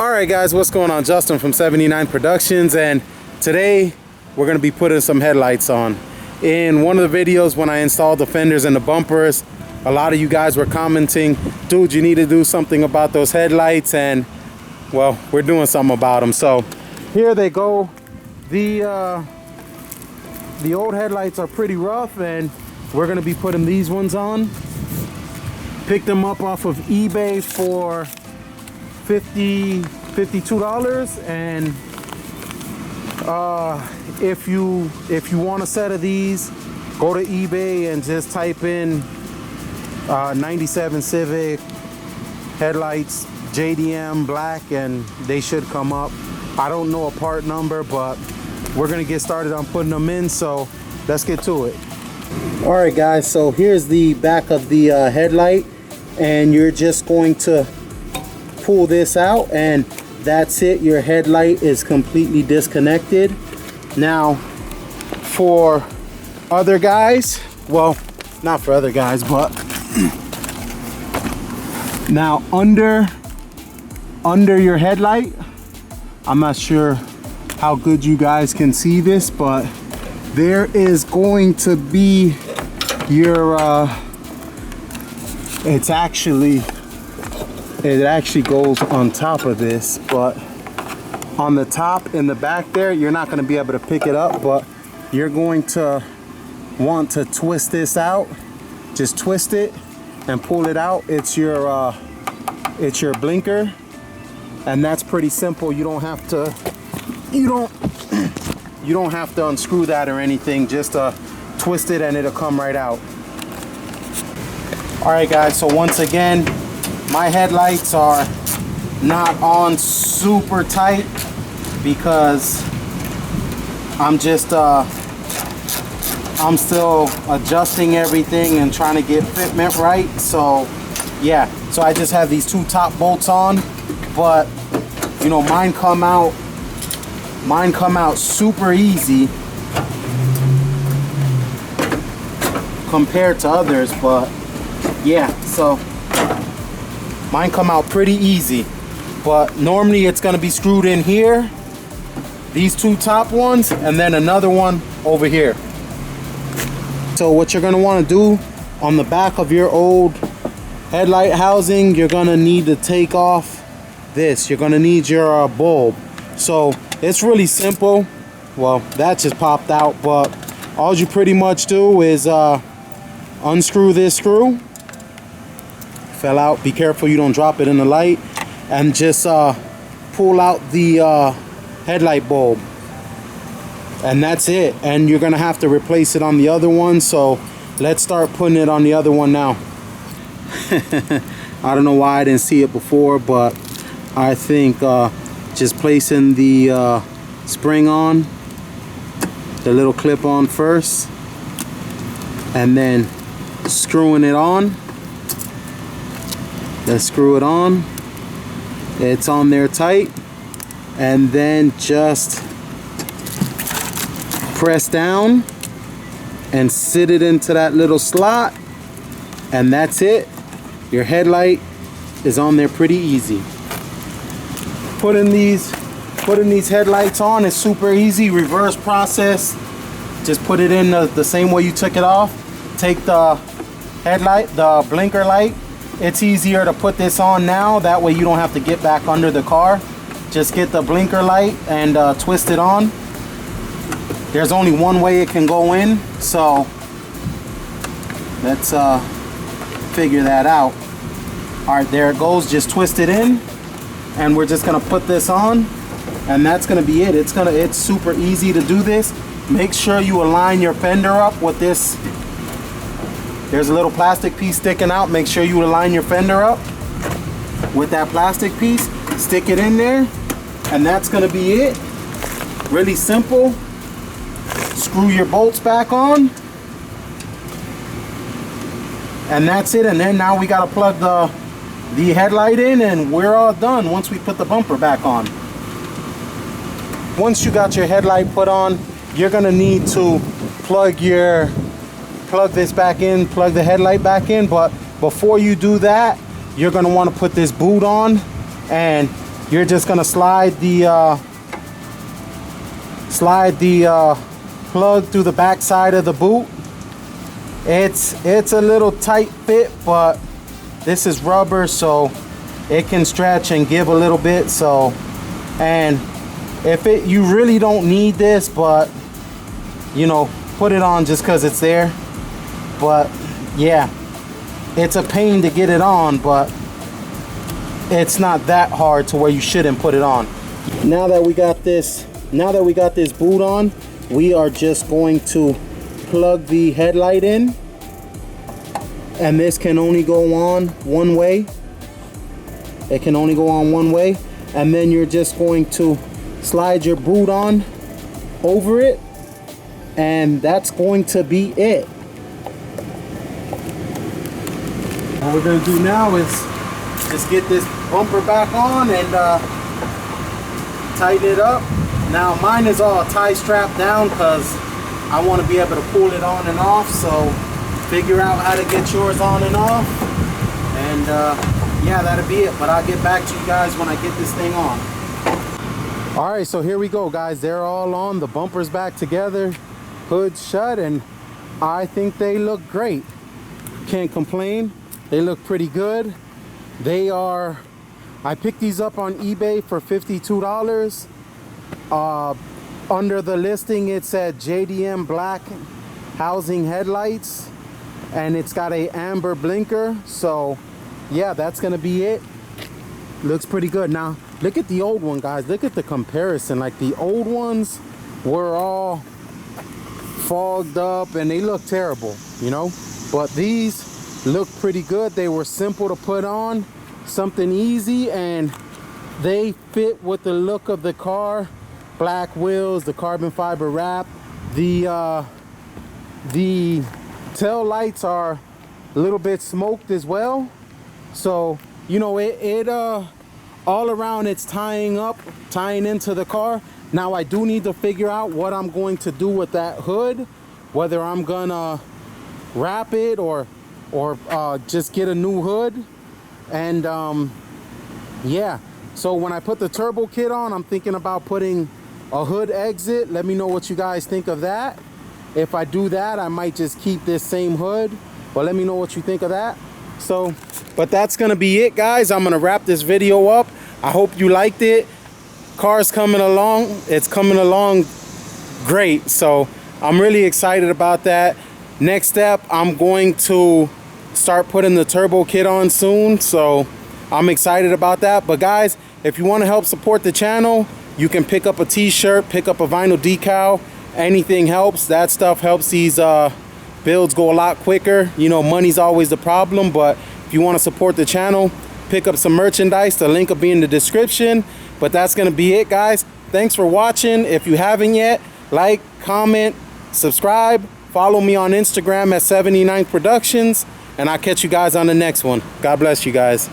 Alright guys, what's going on? Justin from 79 Productions, and today we're going to be putting some headlights on. In one of the videos when I installed the fenders and the bumpers, a lot of you guys were commenting, dude, you need to do something about those headlights, and well, we're doing something about them. So here they go. The old headlights are pretty rough, and we're going to be putting these ones on. Picked them up off of eBay for $52, and if you want a set of these, go to eBay and just type in 97 Civic headlights JDM black, and they should come up. I don't know a part number, but we're gonna get started on putting them in, so let's get to it. All right guys, so here's the back of the headlight, and you're just going to pull this out, and that's it. Your headlight is completely disconnected. Now for other guys, well, not for other guys, but now under your headlight, I'm not sure how good you guys can see this, but there is going to be your it actually goes on top of this, but on the top in the back there, you're not going to be able to pick it up, but you're going to want to twist this out. Just twist it and pull it out. It's your blinker, and that's pretty simple. You don't have to unscrew that or anything. Just twist it and it'll come right out. All right guys, so once again, my headlights are not on super tight because I'm still adjusting everything and trying to get fitment right. So yeah, so I just have these two top bolts on, but you know, mine come out super easy compared to others, but yeah, so mine come out pretty easy. But normally it's going to be screwed in here, these two top ones, and then another one over here. So what you're going to want to do on the back of your old headlight housing, you're going to need to take off this. You're going to need your bulb. So it's really simple. Well, that just popped out, but all you pretty much do is unscrew this screw. Fell out, be careful you don't drop it in the light, and just pull out the headlight bulb, and that's it. And you're gonna have to replace it on the other one, so let's start putting it on the other one now. I don't know why I didn't see it before, but I think just placing the spring on, the little clip on first, and then screwing it on. Let's screw it on. It's on there tight, and then just press down and sit it into that little slot, and that's it. Your headlight is on there pretty easy. Putting these headlights on is super easy. Reverse process. Just put it in the same way you took it off. Take the headlight, the blinker light. It's easier to put this on now, that way you don't have to get back under the car. Just get the blinker light and twist it on. There's only one way it can go in, so let's figure that out. All right, there it goes. Just twist it in, and we're just gonna put this on, and that's gonna be it. It's super easy to do this. Make sure you align your fender up with this. There's a little plastic piece sticking out. Make sure you align your fender up with that plastic piece. Stick it in there, and that's gonna be it. Really simple. Screw your bolts back on, and that's it. And then now we gotta plug the headlight in, and we're all done once we put the bumper back on. Once you got your headlight put on, you're gonna need to plug this back in, plug the headlight back in. But before you do that, you're going to want to put this boot on, and you're just gonna slide the plug through the back side of the boot. It's a little tight fit, but this is rubber, so it can stretch and give a little bit. So, and if you really don't need this, but you know, put it on just because it's there. But yeah, it's a pain to get it on, but it's not that hard to where you shouldn't put it on. Now that we got this boot on, we are just going to plug the headlight in, and this can only go on one way. It can only go on one way, and then you're just going to slide your boot on over it, and that's going to be it. What we're gonna do now is just get this bumper back on and tighten it up. Now mine is all tie strapped down because I want to be able to pull it on and off, so figure out how to get yours on and off, and yeah, that'll be it. But I'll get back to you guys when I get this thing on. All right, so here we go, guys. They're all on, the bumper's back together, hood's shut, and I think they look great. Can't complain. They look pretty good. They are, I picked these up on eBay for $52. Under the listing it said JDM Black housing headlights, and it's got a amber blinker. So yeah, that's gonna be it. Looks pretty good. Now look at the old one, guys. Look at the comparison. Like, the old ones were all fogged up and they look terrible, you know, but these look pretty good. They were simple to put on, something easy, and they fit with the look of the car. Black wheels, the carbon fiber wrap, the tail lights are a little bit smoked as well. So you know, it all around it's tying into the car. Now I do need to figure out what I'm going to do with that hood, whether I'm gonna wrap it or just get a new hood. And yeah, so when I put the turbo kit on, I'm thinking about putting a hood exit. Let me know what you guys think of that. If I do that, I might just keep this same hood, but let me know what you think of that. So, but that's gonna be it, guys. I'm gonna wrap this video up. I hope you liked it. Car's coming along. It's coming along great, so I'm really excited about that. Next step, I'm going to start putting the turbo kit on soon, so I'm excited about that. But guys, if you want to help support the channel, you can pick up a t-shirt, pick up a vinyl decal. Anything helps. That stuff helps these builds go a lot quicker. You know, money's always the problem, but if you want to support the channel, pick up some merchandise. The link will be in the description. But that's gonna be it, guys. Thanks for watching. If you haven't yet, like, comment, subscribe, follow me on Instagram at 79 Productions, and I'll catch you guys on the next one. God bless you guys.